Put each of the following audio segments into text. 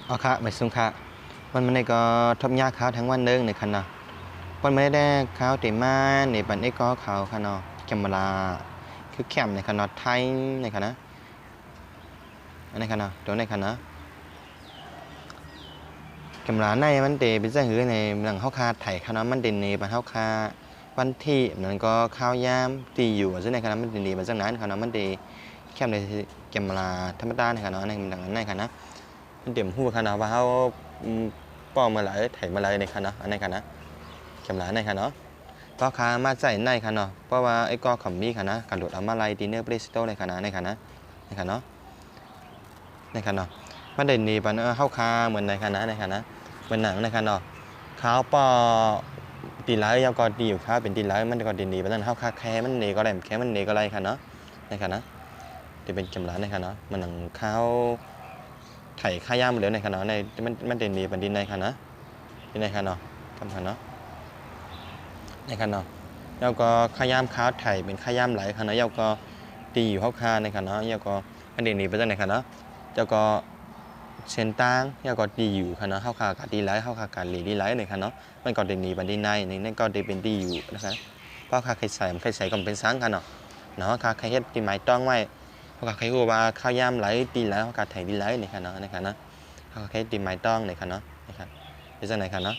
เอาค่ะไม่สุ่มค่ะวันมันก็ทบยาเขาทั้งวันเดิงในคันเนาะวันไม่ได้เขาเต็มมาในปันนี้ก็เขาคันเนาะแคมราคือแคมในคันเนาะไทยในคันนะอันนี้คันเนาะตัวในคันนะแคมราในมันเตเป็นเส้นหือในหลังเขาคาไถ่คันเนาะมันเด่นในปันเขาคาวันที่นั้นก็ข้าวยามตีอยู่ซึ่งในคันนั้นมันเด่นในปันสักนั้นคันเนาะมันเดแคมในแคมราธรรมดาในคันเนาะในหลังนั้นในคันนะมันเต็มหูคันเนาะว่าเขาป้อมาหลายไถ่มาหลายในคันเนาะอันในคันนะ แคมราในค่ะเนาะก็ค้ามาใส่ในค่ะเนาะเพราะว่าไอ้ก็ขำมีค่ะนะกระโดดเอามาไล่ดีเนอร์เพลสโตในค่ะนะในค่ะนะในค่ะเนาะในค่ะเนาะมันเด่นดีปะเนาะเข้าคาเหมือนในค่ะนะในค่ะนะเหมือนหนังในค่ะเนาะข้าวปอตีไลท์ยาวก็ดีอยู่ครับเป็นตีไลท์มันก็ดีดีปะนั่นเข้าคาแค่มันเนก็ไรแค่มันเนก็ไรค่ะเนาะในค่ะนะจะเป็นแคมราในค่ะเนาะมันหนังข้าวไข่ข้าย่างเหลือในค่ะเนาะในมันเด่นดีปะดินในค่ะนะในค่ะเนาะคำค่ะเนาะในคันเนาะแล้วก็ขยามค้าไถ่เป็นขยามไหลคันเนาะแล้วก็ตีอยู่เข้าคาในคันเนาะแล้วก็อันเดนี้ไปจากไหนคันเนาะแล้วก็เชนตังแล้วก็ตีอยู่คันเนาะเข้าคากับตีไหลเข้าคากับหลีดีไหลในคันเนาะมันก็เดนี้บันดีในนั่นก็เดเป็นตีอยู่นะครับเพราะคาใครใส่มันใครใส่ก็เป็นสังคันเนาะเนาะคาใครเฮ็ดตีไม้ต้องไว้เพราะคาใครรู้ว่าข้าวยามไหลตีไหลเข้าคาไถ่ดีไหลในคันเนาะในคันเนาะเขาใครตีไม้ต้องในคันเนาะนะครับเป็นจากไหนคันเนาะ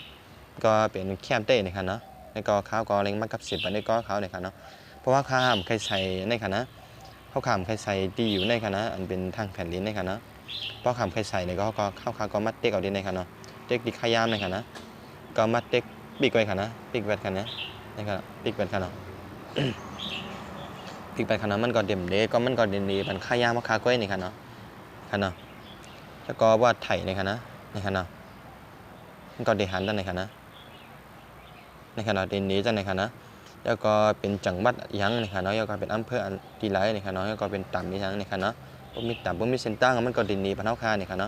ก็เป็นแคมเต้ในคันเนาะในก็ข้าวก็เล็งมากับ10ในก็ข้าวในคันเนาะเพราะว่าข้ามใครใส่ในคันนะข้าวขามใครใส่ตีอยู่ในคันนะอันเป็นทางแผ่นดินในคันนะเพราะขามใครใส่ในก็ข้าวขาก็มัดเต็กเอาดินในคันเนาะเต็กดิขยามในคันนะก็มัดเต็กปีกไว้คันนะปีกแวดคันนะในคันปีกแวดคันเนาะปีกแวดคันนะมันก็เด่มเด็ก็มันก็เด่นดีมันขยามมาคาก้อยในคันเนาะคันเนาะแล้วก็ว่าไถ่ในคันนะในคันเนาะมันก็เดหันด้านในคันนะในขณะเดนนี้จะในขณะแล้วก็เป็นจังหวัดยังในขณะแล้วก็เป็นอำเภอที่ไรในขณะแล้วก็เป็นต่ำที่ยังในขณะผมมีต่ำผมมีเส้นตั้งมันก็เดนนี้พันเท่าคาในขณะ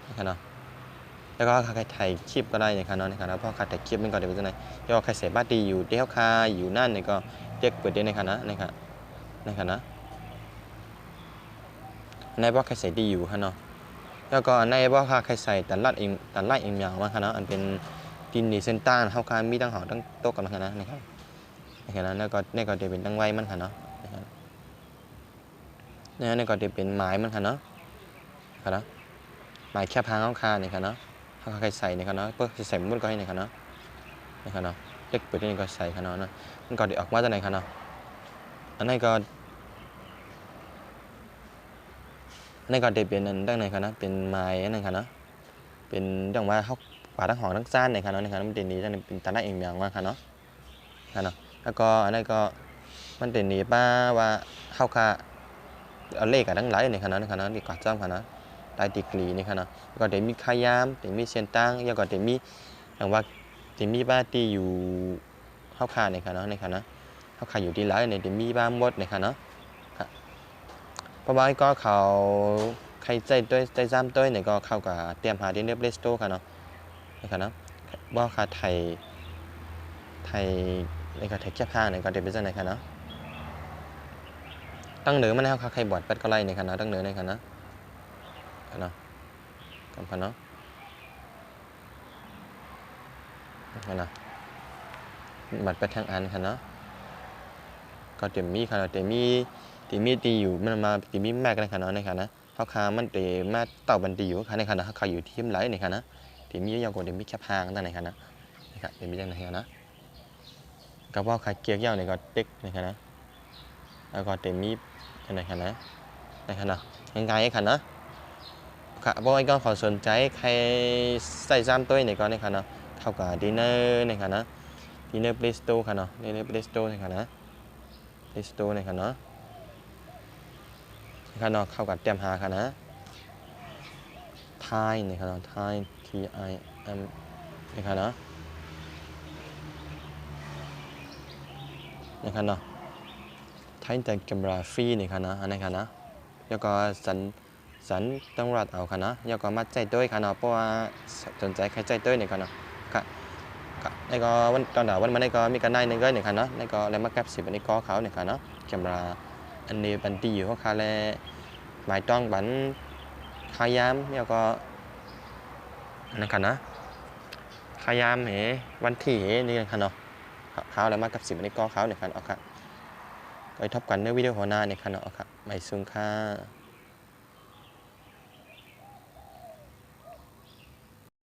ในขณะแล้วก็ใครถ่ายคลิปก็ได้ในขณะในขณะเพราะใครถ่ายคลิปมันก็เดี๋ยวเป็นยังไงแล้วก็ใครใส่บ้านดีอยู่ที่เขาคาอยู่นั่นในก็เรียกเปิดได้ในขณะในขณะในขณะในว่าใครใส่ดีอยู่ขณะแล้วก็ในว่าใครใส่แต่ลัดเองอย่างว่าขณะอันเป็นดินดีเส้นต้านเข้าคามีตั้งหอตั้งโต๊ะกันนะนะครับนะครับแล้วก็นี่ก็จะเป็นตั้งไว้มันค่ะเนาะนะครับนี่ก็จะเป็นไม้มันค่ะเนาะครับไม้แค่พางเข้าคาเนี่ยค่ะเนาะเขาใครใส่เนี่ยค่ะเนาะเพื่อใส่มุ้นก็ให้เนี่ยค่ะเนาะนะครับเนาะเล็กเปิดนี่ก็ใส่ค่ะเนาะมันก็จะออกมาจากไหนค่ะเนาะอันนี้ก็จะเป็นตั้งไหนค่ะนะเป็นไม้นั่นค่ะเนาะเป็นจังว่าเขาป่าทั้งหอทั้งซ่านเนี่ยค่ะเนาะในค่ะมันเป็นนี้จะเป็นตาหน้าเองอย่างว่าค่ะเนาะค่ะเนาะแล้วก็อันนี้ก็มันเป็นนี้ป้าว่าเข้าคาเอาเลขกับทั้งหลายในคณะดีกว่าจ้างคณะได้ดีกรีในคณะก็เดี๋ยวมีขายามเดี๋ยวมีเชียนตั้งแล้วก็เดี๋ยวมีอย่างว่าเดี๋ยวมีบ้านที่อยู่เข้าคาในคณะเข้าคาอยู่ที่หลายในเดี๋ยวมีบ้านมดในคณะเพราะว่าก็เขาใครใจซ้ำตัวเนี่ยก็เข้ากับเตรียมหาเดนเนอร์เพลสโตค่ะเนาะในคณะว่าคาไทยในก็ไทยแค่พางในก็เดี๋ยวเป็นในคณะตั้งเหนือมันให้เขาใครบอดเป็ดก็ไล่ในคณะตั้งเหนือในคณะนะกันพันเนาะนะบัดเป็ดทางอันค่ะเนาะก็เต็มมีค่ะเต็มมีตีอยู่มันมาเต็มมีแม่กันค่ะเนาะในคณะเขาคามันเต็มมาเต่าบันตีอยู่ค่ะในคณะเขาอยู่ที่มไหลในคณะเต็มมียาวกว่าเต็มมีแค่พางตั้งในคณะนะครับเต็มมีจังในคณะก็ว่าใครเกี่ยวยาวในก็เด็กในคณะแล้วก็เต็มมีในคณะง่ายๆค่ะเนาะค่ะเพราะว่าก็ขอสนใจใครใส่ซ้ำตัวในก่อนในค่ะเนาะเข้ากับดินเนอร์ในค่ะนะดินเนอร์เพลสโตค่ะเนาะดินเนอร์เพลสโตในค่ะนะเพลสโตในค่ะเนาะค่ะเนาะเข้ากับเตรียมหาค่ะนะไทยในค่ะเนาะไทย TIM ในค่ะเนาะในค่ะเนาะไทยแต่กำราฟรีในค่ะนะในค่ะนะแล้วก็สันต้องรัดเอาค่ะนะแล้วก็มัดใจด้วยค่ะเนาะเพราะว่าสนใจใครใจด้วยในค่ะเนาะค่ะในก็วันตอนเดี๋ยววันมาในก็มีการได้ในก็ในค่ะเนาะในก็แล้วมาแคป10อันนี้ก็เขาในค่ะเนาะแคมราอันนี้บันตีอยู่เขาคาแลหมายต้องบัน ข้าวยามแล้วก็นะครับนะข้าวยามวันที่นี่นะครับเนาะข้าวแล้วมากับสิบวันนี้ก็ข้าวเนี่ยครับเอาครับไว้ทบกันในวิดีโอหน้าเนี่ยครับเนาะเอาครับไม่ซุงค่า